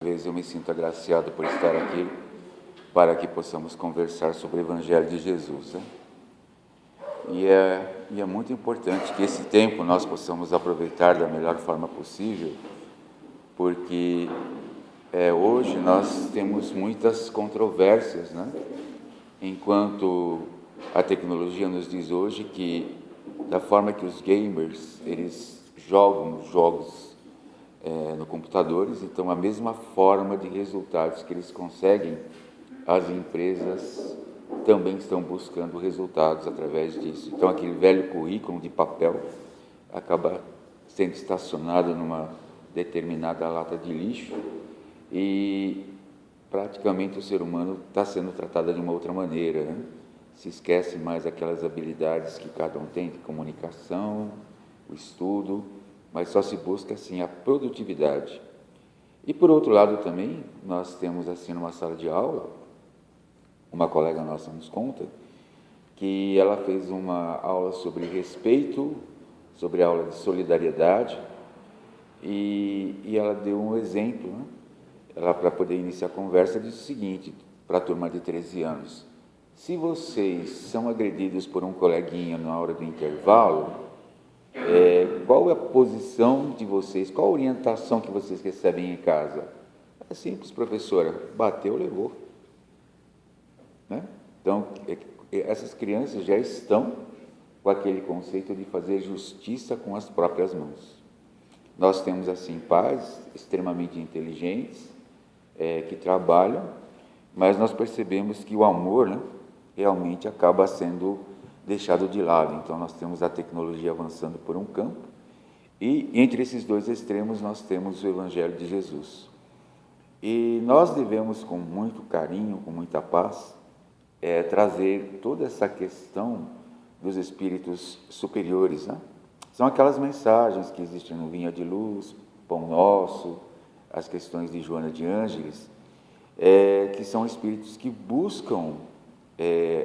vez eu me sinto agraciado por estar aqui para que possamos conversar sobre o Evangelho de Jesus, né? E é muito importante que esse tempo nós possamos aproveitar da melhor forma possível, porque hoje nós temos muitas controvérsias, né? Enquanto a tecnologia nos diz hoje que da forma que os gamers, eles jogam jogos no computadores, então a mesma forma de resultados que eles conseguem, as empresas também estão buscando resultados através disso. Então aquele velho currículo de papel acaba sendo estacionado numa determinada lata de lixo e praticamente o ser humano está sendo tratado de uma outra maneira, né? Se esquece mais aquelas habilidades que cada um tem de comunicação, o estudo, mas só se busca assim a produtividade. E por outro lado também, nós temos assim numa sala de aula, uma colega nossa nos conta, que ela fez uma aula sobre respeito, sobre a aula de solidariedade, e ela deu um exemplo, né? Ela, para poder iniciar a conversa, disse o seguinte para a turma de 13 anos: se vocês são agredidos por um coleguinha na hora do intervalo, qual é a posição de vocês, qual a orientação que vocês recebem em casa? É simples, professora, bateu, levou. Né? Então, essas crianças já estão com aquele conceito de fazer justiça com as próprias mãos. Nós temos, assim, pais extremamente inteligentes, que trabalham, mas nós percebemos que o amor, né, realmente acaba sendo deixado de lado. Então, nós temos a tecnologia avançando por um campo, e entre esses dois extremos nós temos o Evangelho de Jesus. E nós devemos, com muito carinho, com muita paz, trazer toda essa questão dos espíritos superiores, né? São aquelas mensagens que existem no Vinha de Luz, Pão Nosso, as questões de Joana de Ângeles, que são espíritos que buscam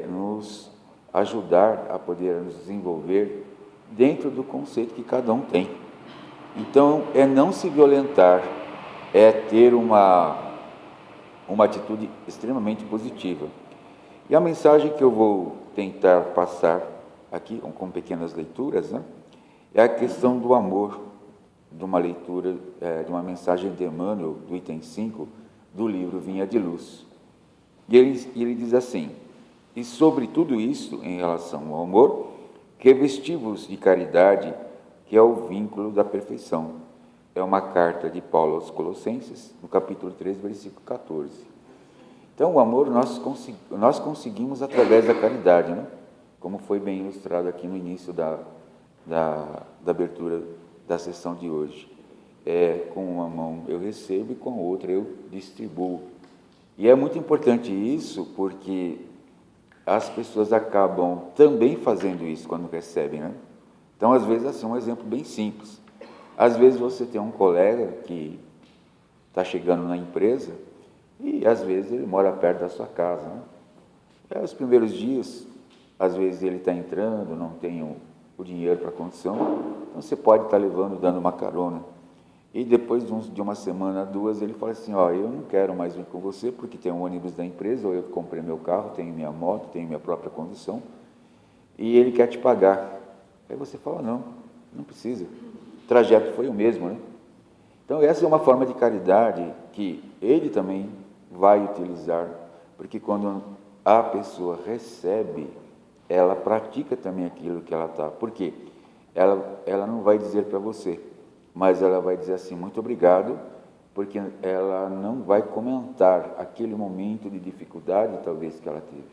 nos ajudar a poder nos desenvolver dentro do conceito que cada um tem. Então, não se violentar, ter uma atitude extremamente positiva. E a mensagem que eu vou tentar passar aqui, com pequenas leituras, né, é a questão do amor, de uma leitura, de uma mensagem de Emmanuel, do item 5, do livro Vinha de Luz. E ele diz assim: e sobre tudo isso, em relação ao amor, revesti-vos de caridade, que é o vínculo da perfeição. É uma carta de Paulo aos Colossenses, no capítulo 3, versículo 14. Então, o amor nós conseguimos através da caridade, né? Como foi bem ilustrado aqui no início da abertura da sessão de hoje. Com uma mão eu recebo e com a outra eu distribuo. E é muito importante isso, porque as pessoas acabam também fazendo isso quando recebem, né? Então, às vezes, assim, um exemplo bem simples. Às vezes você tem um colega que está chegando na empresa e, às vezes, ele mora perto da sua casa, né? Os primeiros dias, às vezes, ele está entrando, não tem o dinheiro para a condição, então você pode estar levando, dando uma carona. E depois de uma semana, 2, ele fala assim: eu não quero mais vir com você, porque tem um ônibus da empresa, ou eu comprei meu carro, tenho minha moto, tenho minha própria condição, e ele quer te pagar. Aí você fala: não precisa. O trajeto foi o mesmo, né? Então, essa é uma forma de caridade que ele também vai utilizar, porque quando a pessoa recebe, ela pratica também aquilo que ela está. Por quê? Ela não vai dizer para você, mas ela vai dizer assim: muito obrigado, porque ela não vai comentar aquele momento de dificuldade, talvez, que ela teve.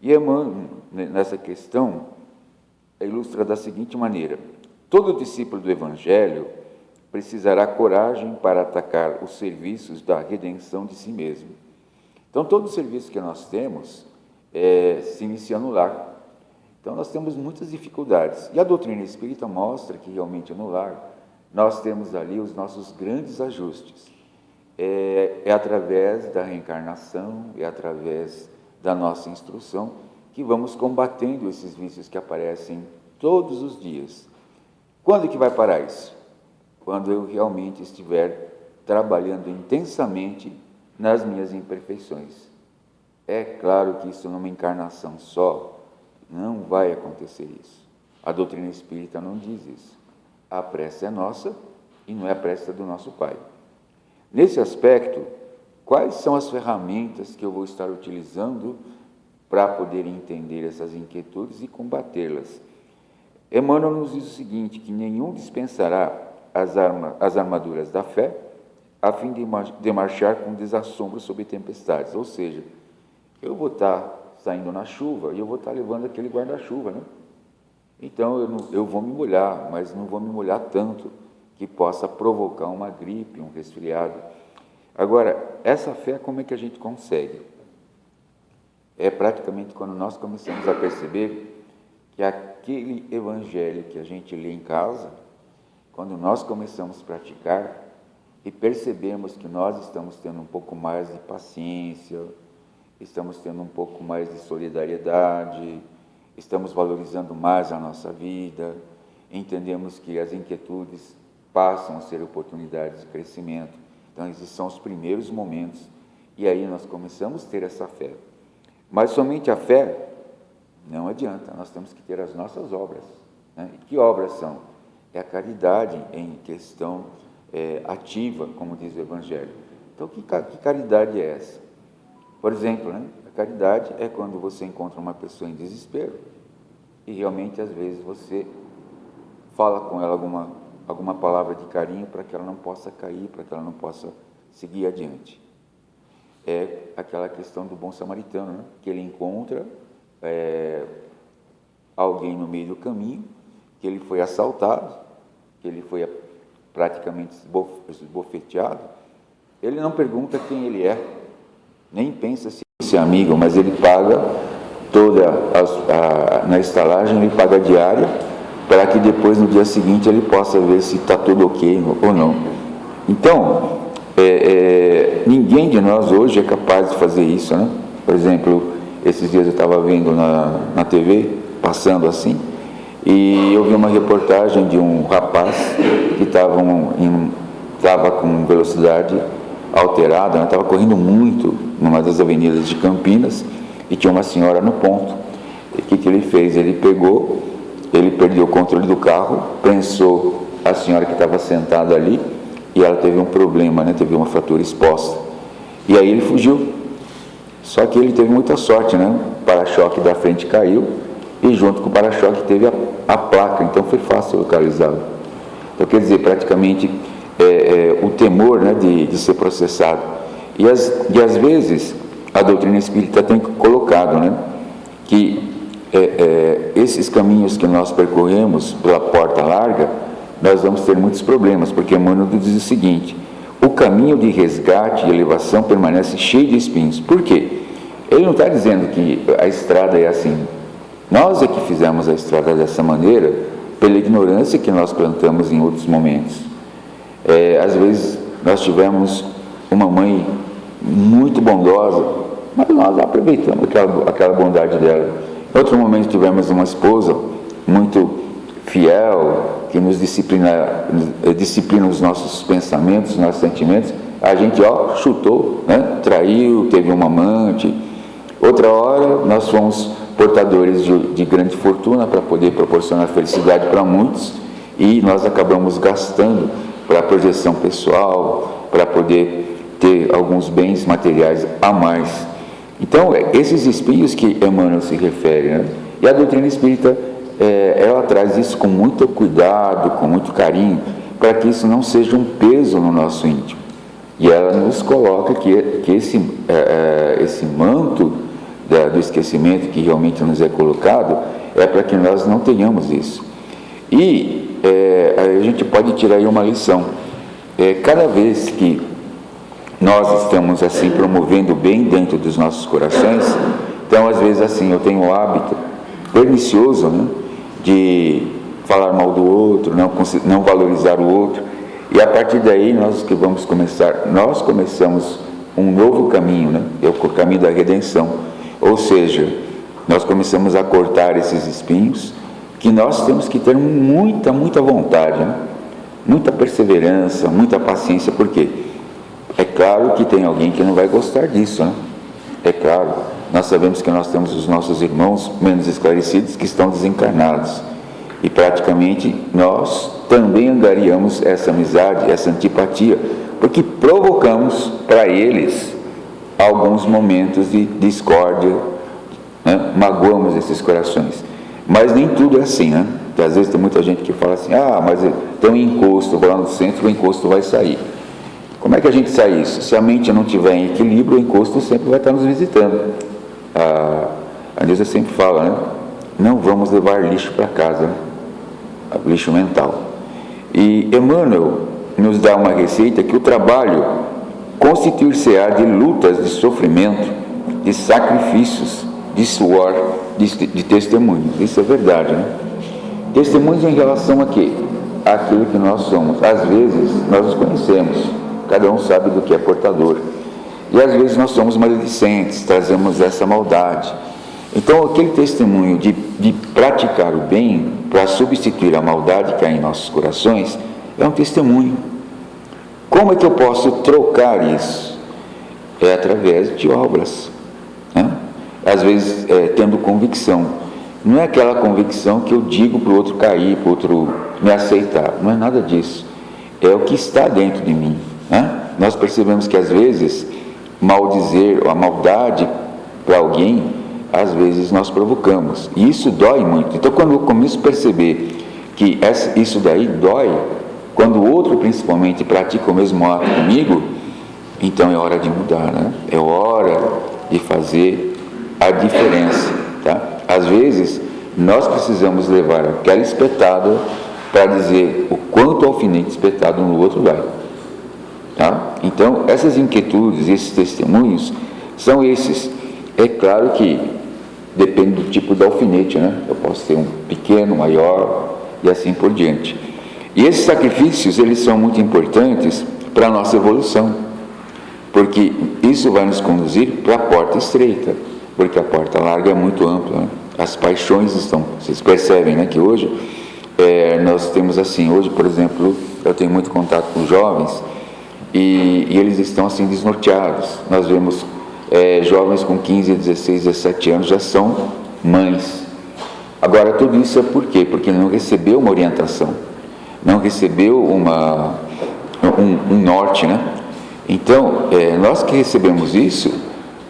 E Emmanuel, nessa questão, ilustra da seguinte maneira: todo discípulo do Evangelho precisará coragem para atacar os serviços da redenção de si mesmo. Então, todo o serviço que nós temos se inicia no lar. Então, nós temos muitas dificuldades. E a doutrina espírita mostra que, realmente, no lar, nós temos ali os nossos grandes ajustes. É através da reencarnação, é através da nossa instrução, que vamos combatendo esses vícios que aparecem todos os dias. Quando que vai parar isso? Quando eu realmente estiver trabalhando intensamente nas minhas imperfeições. É claro que isso numa encarnação só não vai acontecer isso. A doutrina espírita não diz isso. A prece é nossa e não é a prece do nosso Pai. Nesse aspecto, quais são as ferramentas que eu vou estar utilizando para poder entender essas inquietudes e combatê-las? Emmanuel nos diz o seguinte, que nenhum dispensará as armaduras da fé a fim de marchar com desassombro sobre tempestades. Ou seja, eu vou estar saindo na chuva e eu vou estar levando aquele guarda-chuva, né? Então eu vou me molhar, mas não vou me molhar tanto que possa provocar uma gripe, um resfriado. Agora, essa fé como é que a gente consegue? É praticamente quando nós começamos a perceber que aquele evangelho que a gente lê em casa, quando nós começamos a praticar e percebemos que nós estamos tendo um pouco mais de paciência, estamos tendo um pouco mais de solidariedade, estamos valorizando mais a nossa vida, entendemos que as inquietudes passam a ser oportunidades de crescimento. Então, esses são os primeiros momentos, e aí nós começamos a ter essa fé. Mas somente a fé não adianta, nós temos que ter as nossas obras, né? E que obras são? É a caridade em questão ativa, como diz o Evangelho. Então, que caridade é essa? Por exemplo, né? A caridade é quando você encontra uma pessoa em desespero e realmente, às vezes, você fala com ela alguma palavra de carinho para que ela não possa cair, para que ela não possa seguir adiante. É aquela questão do bom samaritano, né? Que ele encontra alguém no meio do caminho, que ele foi assaltado, que ele foi praticamente esbofeteado. Ele não pergunta quem ele é, nem pensa se é amigo, mas ele paga na estalagem, ele paga a diária, para que depois, no dia seguinte, ele possa ver se está tudo ok ou não. Então, ninguém de nós hoje é capaz de fazer isso, né? Por exemplo, esses dias eu estava vendo na TV, passando assim, e eu vi uma reportagem de um rapaz que estava com velocidade alterada, estava correndo muito numa das avenidas de Campinas, e tinha uma senhora no ponto. E o que ele fez? Ele perdeu o controle do carro, prensou a senhora que estava sentada ali, e ela teve um problema, né? Teve uma fratura exposta. E aí ele fugiu. Só que ele teve muita sorte, né? O para-choque da frente caiu, e junto com o para-choque teve a placa, então foi fácil localizá-lo. Então, quer dizer, praticamente o temor, né, de ser processado. E às vezes a doutrina espírita tem colocado, né, que esses caminhos que nós percorremos pela porta larga, nós vamos ter muitos problemas, porque Emmanuel diz o seguinte: o caminho de resgate e elevação permanece cheio de espinhos. Por quê? Ele não está dizendo que a estrada é assim. Nós é que fizemos a estrada dessa maneira pela ignorância que nós plantamos em outros momentos. Às vezes nós tivemos uma mãe muito bondosa, mas nós aproveitamos aquela bondade dela. Em outro momento tivemos uma esposa muito fiel, que nos disciplina os nossos pensamentos, os nossos sentimentos. A gente chutou, né? Traiu, teve uma amante. Outra hora nós fomos portadores de grande fortuna para poder proporcionar felicidade para muitos, e nós acabamos gastando para a projeção pessoal, para poder ter alguns bens materiais a mais. Então, esses espinhos que Emmanuel se refere, né? E a doutrina espírita, ela traz isso com muito cuidado, com muito carinho, para que isso não seja um peso no nosso íntimo. E ela nos coloca que esse manto do esquecimento que realmente nos é colocado é para que nós não tenhamos isso. E a gente pode tirar aí uma lição. Cada vez que nós estamos assim promovendo o bem dentro dos nossos corações, então às vezes assim eu tenho o hábito pernicioso, né, de falar mal do outro, não valorizar o outro, e a partir daí nós começamos um novo caminho, né, é o caminho da redenção. Ou seja, nós começamos a cortar esses espinhos, que nós temos que ter muita vontade, né? Muita perseverança, muita paciência. Por quê? É claro que tem alguém que não vai gostar disso, né? É claro, nós sabemos que nós temos os nossos irmãos menos esclarecidos que estão desencarnados. E praticamente nós também angariamos essa amizade, essa antipatia, porque provocamos para eles alguns momentos de discórdia, né? Magoamos esses corações. Mas nem tudo é assim, né? Porque às vezes tem muita gente que fala assim, mas tem um encosto, eu vou lá no centro, o encosto vai sair. Como é que a gente sai isso? Se a mente não estiver em equilíbrio, o encosto sempre vai estar nos visitando. A Neuza sempre fala, né? Não vamos levar lixo para casa, né? Lixo mental. E Emmanuel nos dá uma receita que o trabalho constituir-se-á de lutas, de sofrimento, de sacrifícios, de suor, de testemunho. Isso é verdade, né? Testemunhos em relação a quê? Aquilo que nós somos. Às vezes nós nos conhecemos, cada um sabe do que é portador. E às vezes nós somos maledicentes, trazemos essa maldade. Então aquele testemunho de praticar o bem para substituir a maldade que há em nossos corações é um testemunho. Como é que eu posso trocar isso? É através de obras, né? Às vezes tendo convicção. Não é aquela convicção que eu digo para o outro cair, para o outro me aceitar. Não é nada disso. É o que está dentro de mim, né? Nós percebemos que às vezes maldizer ou a maldade para alguém, às vezes nós provocamos. E isso dói muito. Então quando eu começo a perceber que isso daí dói, quando o outro principalmente pratica o mesmo ato comigo, então é hora de mudar, né? É hora de fazer a diferença, tá? Às vezes nós precisamos levar aquela espetada para dizer o quanto alfinete espetado no outro vai, tá? Então essas inquietudes, esses testemunhos são esses. É claro que depende do tipo de alfinete, né? Eu posso ter um pequeno, maior e assim por diante. E esses sacrifícios, eles são muito importantes para a nossa evolução, porque isso vai nos conduzir para a porta estreita, porque a porta larga é muito ampla, né? As paixões estão, vocês percebem, né, que hoje nós temos assim, hoje, por exemplo, eu tenho muito contato com jovens e eles estão assim desnorteados. Nós vemos jovens com 15, 16, 17 anos já são mães. Agora tudo isso é por quê? Porque não recebeu uma orientação, não recebeu um norte, né? Então, nós que recebemos isso,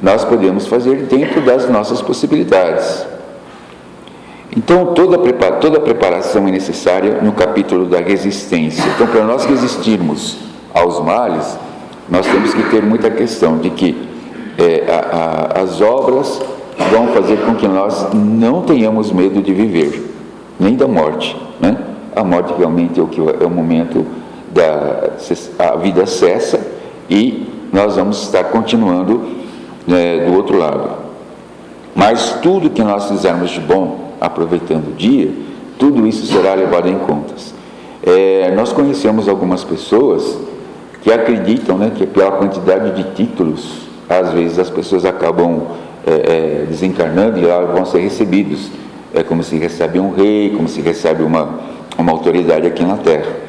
nós podemos fazer dentro das nossas possibilidades. Então, toda preparação é necessária no capítulo da resistência. Então, para nós resistirmos aos males, nós temos que ter muita questão de que as obras vão fazer com que nós não tenhamos medo de viver, nem da morte, né? A morte realmente é o momento a vida cessa e nós vamos estar continuando do outro lado. Mas tudo que nós fizermos de bom, aproveitando o dia, tudo isso será levado em contas. Nós conhecemos algumas pessoas que acreditam, né, que pela quantidade de títulos, às vezes as pessoas acabam desencarnando e lá vão ser recebidos. É como se recebe um rei, como se recebe uma autoridade aqui na Terra.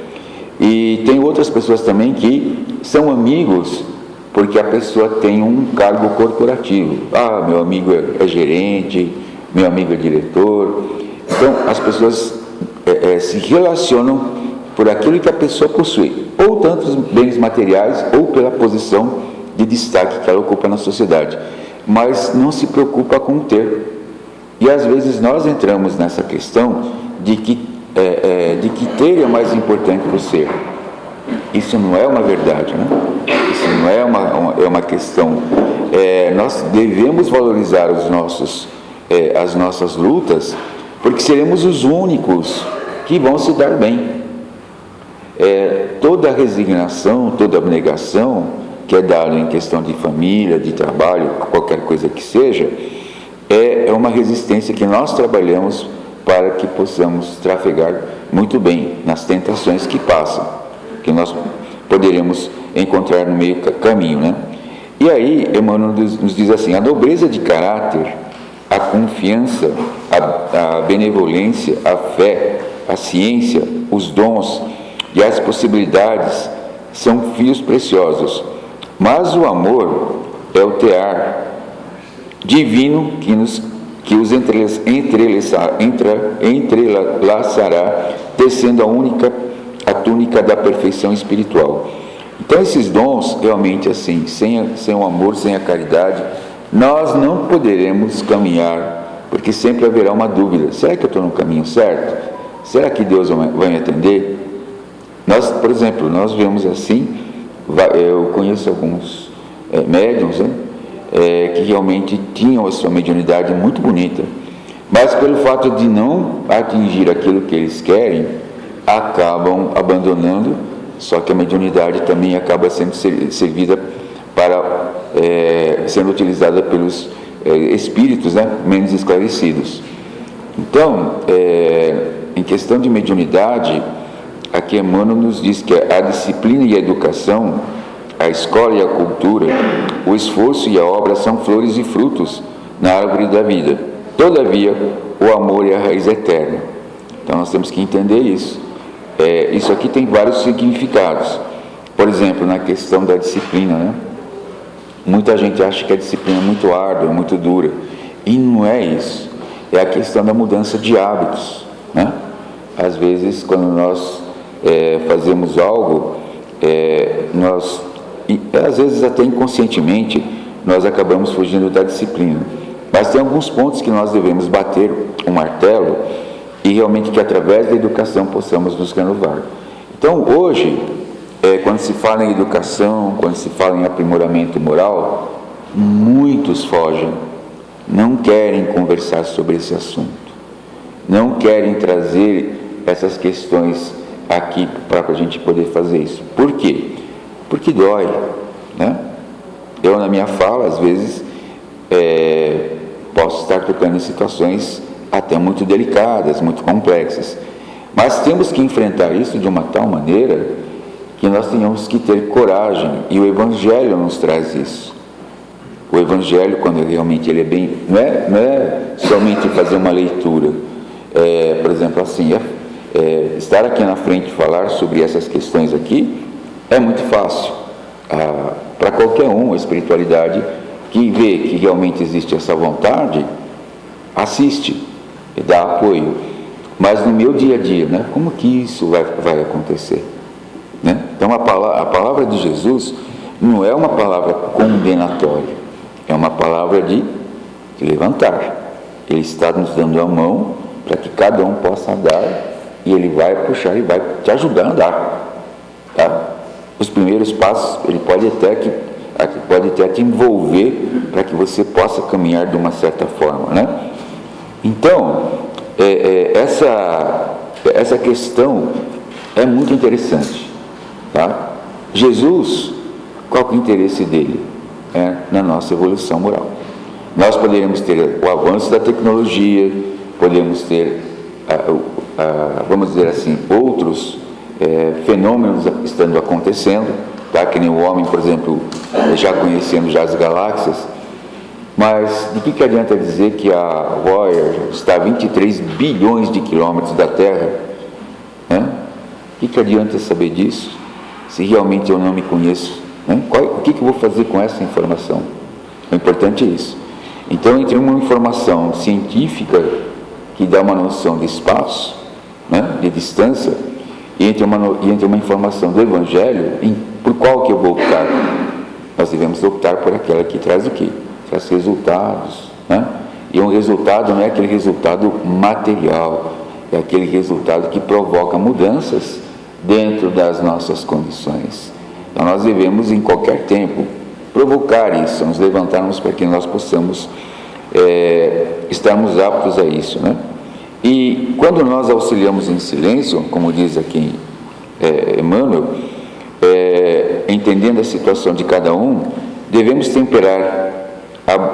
E tem outras pessoas também que são amigos porque a pessoa tem um cargo corporativo. Meu amigo é gerente, meu amigo é diretor. Então as pessoas se relacionam por aquilo que a pessoa possui, ou tantos bens materiais, ou pela posição de destaque que ela ocupa na sociedade, mas não se preocupa com o ter. E às vezes nós entramos nessa questão de que ter é mais importante que o ser. Isso não é uma verdade, né? Isso não é uma questão. Nós devemos valorizar as nossas lutas, porque seremos os únicos que vão se dar bem. Toda resignação, toda abnegação que é dada em questão de família, de trabalho, qualquer coisa que seja, é uma resistência que nós trabalhamos para que possamos trafegar muito bem nas tentações que passam, que nós poderemos encontrar no meio caminho, né? E aí Emmanuel nos diz assim: a nobreza de caráter, a confiança, a benevolência, a fé, a ciência, os dons e as possibilidades são fios preciosos Mas o amor é o tear divino que os entrelaçará, tecendo a túnica da perfeição espiritual. Então esses dons, realmente assim, sem o amor, sem a caridade, nós não poderemos caminhar, porque sempre haverá uma dúvida: será que eu estou no caminho certo? Será que Deus vai me atender? Nós, por exemplo, nós vemos assim, eu conheço alguns médiuns, né, que realmente tinham a sua mediunidade muito bonita, mas pelo fato de não atingir aquilo que eles querem, acabam abandonando. Só que a mediunidade também acaba sendo servida para sendo utilizada pelos espíritos, né, menos esclarecidos. Então, em questão de mediunidade, aqui Emmanuel nos diz que a disciplina e a educação, a escola e a cultura, o esforço e a obra são flores e frutos na árvore da vida. Todavia, o amor é a raiz eterna. Então nós temos que entender isso. Isso aqui tem vários significados. Por exemplo, na questão da disciplina, né? Muita gente acha que a disciplina é muito árdua, muito dura, e não é isso. É a questão da mudança de hábitos, né? Às vezes, quando nós fazemos algo, às vezes até inconscientemente, nós acabamos fugindo da disciplina. Mas tem alguns pontos que nós devemos bater o martelo, e realmente que através da educação possamos nos renovar. Então hoje, quando se fala em educação, quando se fala em aprimoramento moral, muitos fogem, não querem conversar sobre esse assunto, não querem trazer essas questões aqui para a gente poder fazer isso. Por quê? Porque dói, né? Eu, na minha fala, às vezes posso estar tocando em situações até muito delicadas, muito complexas, mas temos que enfrentar isso de uma tal maneira que nós tenhamos que ter coragem, e o Evangelho nos traz isso. O Evangelho, quando realmente ele é bem, não é somente fazer uma leitura, por exemplo, assim, estar aqui na frente e falar sobre essas questões aqui é muito fácil para qualquer um. A espiritualidade que vê que realmente existe essa vontade, assiste, dá apoio. Mas no meu dia a dia, né, como que isso vai acontecer? Né? Então a palavra de Jesus não é uma palavra condenatória, é uma palavra de levantar. Ele está nos dando a mão para que cada um possa andar, e Ele vai puxar e vai te ajudar a andar, tá? Os primeiros passos Ele pode até te envolver para que você possa caminhar de uma certa forma, né? Então essa questão é muito interessante, tá? Jesus, qual que é o interesse dele? Na nossa evolução moral. Nós poderemos ter o avanço da tecnologia, podemos ter, vamos dizer assim, outros fenômenos estando acontecendo, tá? Que nem o homem, por exemplo, já conhecendo já as galáxias. Mas de que adianta dizer que a Voyager está a 23 bilhões de quilômetros da Terra? Né? De que adianta saber disso, se realmente eu não me conheço? Né? O que eu vou fazer com essa informação? O importante é isso. Então, entre uma informação científica que dá uma noção de espaço, né, de distância, e entre uma informação do Evangelho, por qual que eu vou optar? Nós devemos optar por aquela que traz o quê? Traz resultados, né? E um resultado não é aquele resultado material, é aquele resultado que provoca mudanças dentro das nossas condições. Então nós devemos, em qualquer tempo, provocar isso, nos levantarmos para que nós possamos estarmos aptos a isso, né? E quando nós auxiliamos em silêncio, como diz aqui Emmanuel, entendendo a situação de cada um, devemos temperar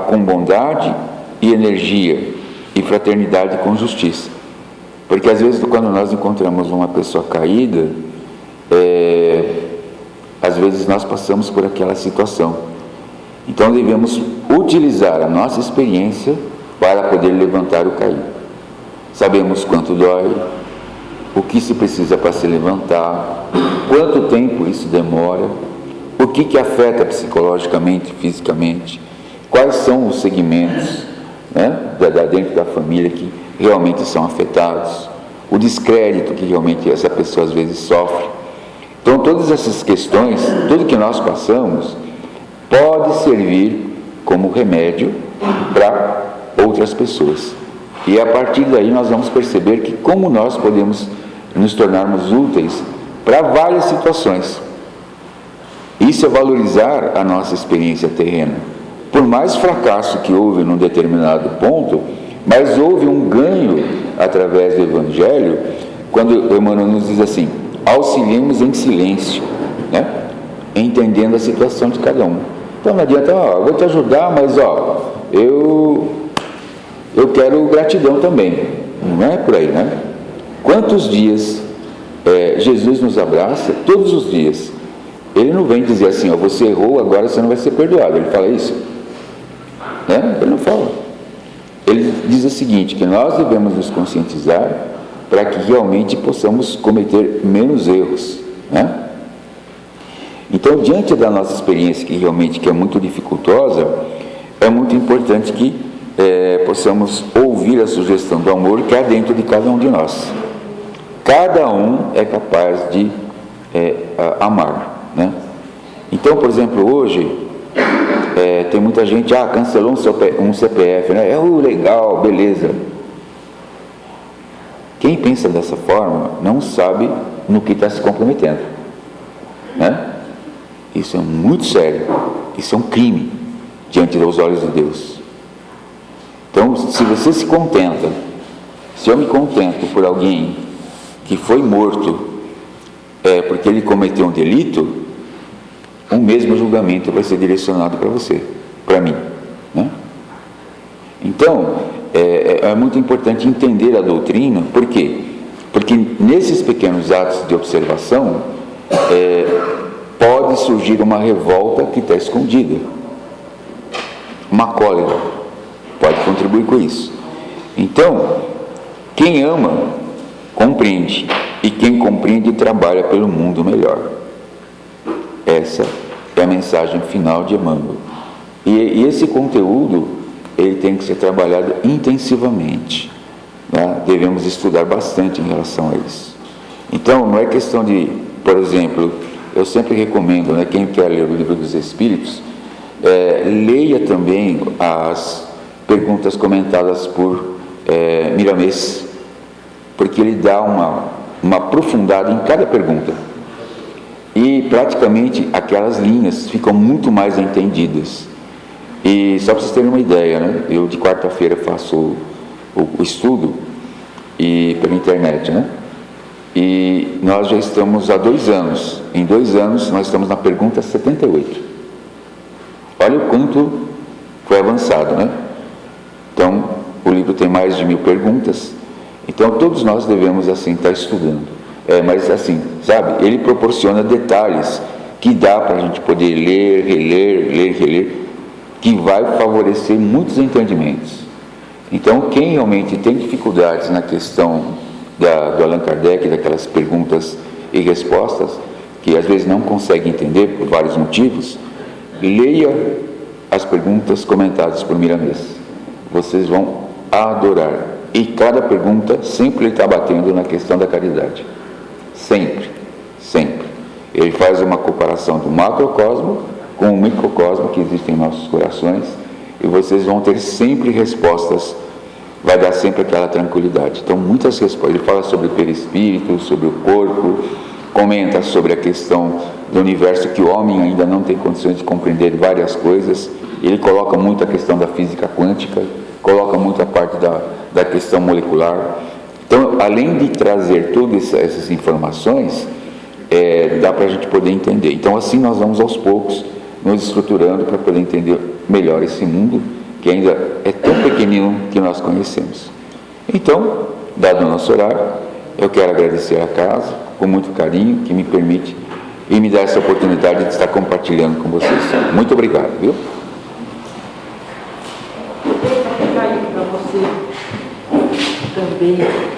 com bondade e energia, e fraternidade com justiça. Porque às vezes, quando nós encontramos uma pessoa caída, às vezes nós passamos por aquela situação. Então devemos utilizar a nossa experiência para poder levantar o caído. Sabemos quanto dói, o que se precisa para se levantar, quanto tempo isso demora, o que afeta psicologicamente, fisicamente, quais são os segmentos, né, dentro da família que realmente são afetados, o descrédito que realmente essa pessoa às vezes sofre. Então, todas essas questões, tudo que nós passamos, pode servir como remédio para outras pessoas. E a partir daí nós vamos perceber que como nós podemos nos tornarmos úteis para várias situações. Isso é valorizar a nossa experiência terrena. Por mais fracasso que houve num determinado ponto, mas houve um ganho através do Evangelho, quando Emmanuel nos diz assim: auxiliemos em silêncio, né? Entendendo a situação de cada um. Então não adianta, eu vou te ajudar, mas eu quero gratidão também. Não é por aí, né? Quantos dias Jesus nos abraça? Todos os dias. Ele não vem dizer assim: você errou, agora você não vai ser perdoado. Ele fala isso? Né? Ele não fala. Ele diz o seguinte, que nós devemos nos conscientizar para que realmente possamos cometer menos erros, né? Então, diante da nossa experiência, que realmente é muito dificultosa, é muito importante que possamos ouvir a sugestão do amor que há dentro de cada um de nós. Cada um é capaz de amar, né? Então, por exemplo, hoje tem muita gente, cancelou um CPF, né? Legal, beleza. Quem pensa dessa forma não sabe no que está se comprometendo, né? Isso é muito sério, isso é um crime diante dos olhos de Deus. Então, se você se contenta, se eu me contento por alguém que foi morto porque ele cometeu um delito, o mesmo julgamento vai ser direcionado para você, para mim, né? Então, é muito importante entender a doutrina. Por quê? Porque nesses pequenos atos de observação pode surgir uma revolta que está escondida, uma cólera pode contribuir com isso. Então, quem ama compreende, e quem compreende trabalha pelo mundo melhor. Essa é a mensagem final de Emmanuel. E esse conteúdo, ele tem que ser trabalhado intensivamente, né? Devemos estudar bastante em relação a isso. Então, não é questão de, por exemplo, eu sempre recomendo, né, quem quer ler o Livro dos Espíritos, leia também as perguntas comentadas por Miramês, porque ele dá uma aprofundada em cada pergunta. E praticamente aquelas linhas ficam muito mais entendidas. E só para vocês terem uma ideia, né? Eu de quarta-feira faço o estudo pela internet, né? E nós já estamos há 2 anos. Em 2 anos nós estamos na pergunta 78. Olha o quanto foi avançado, né? Então, o livro tem mais de 1000 perguntas. Então, todos nós devemos, assim, estar estudando. Mas, assim, sabe, ele proporciona detalhes que dá para a gente poder ler, reler, que vai favorecer muitos entendimentos. Então, quem realmente tem dificuldades na questão do Allan Kardec, daquelas perguntas e respostas, que às vezes não consegue entender por vários motivos, leia as perguntas comentadas por Miramês. Vocês vão adorar. E cada pergunta sempre ele está batendo na questão da caridade. Sempre. Ele faz uma comparação do macrocosmo com o microcosmo que existe em nossos corações, e vocês vão ter sempre respostas, vai dar sempre aquela tranquilidade. Então, muitas respostas. Ele fala sobre o perispírito, sobre o corpo, comenta sobre a questão do universo, que o homem ainda não tem condições de compreender várias coisas. Ele coloca muito a questão da física quântica, coloca muito a parte da questão molecular. Então, além de trazer todas essas informações, dá para a gente poder entender. Então, assim nós vamos aos poucos nos estruturando para poder entender melhor esse mundo, que ainda é tão pequenino que nós conhecemos. Então, dado o nosso horário, eu quero agradecer a casa, com muito carinho, que me permite e me dá essa oportunidade de estar compartilhando com vocês. Muito obrigado, viu? Para você também.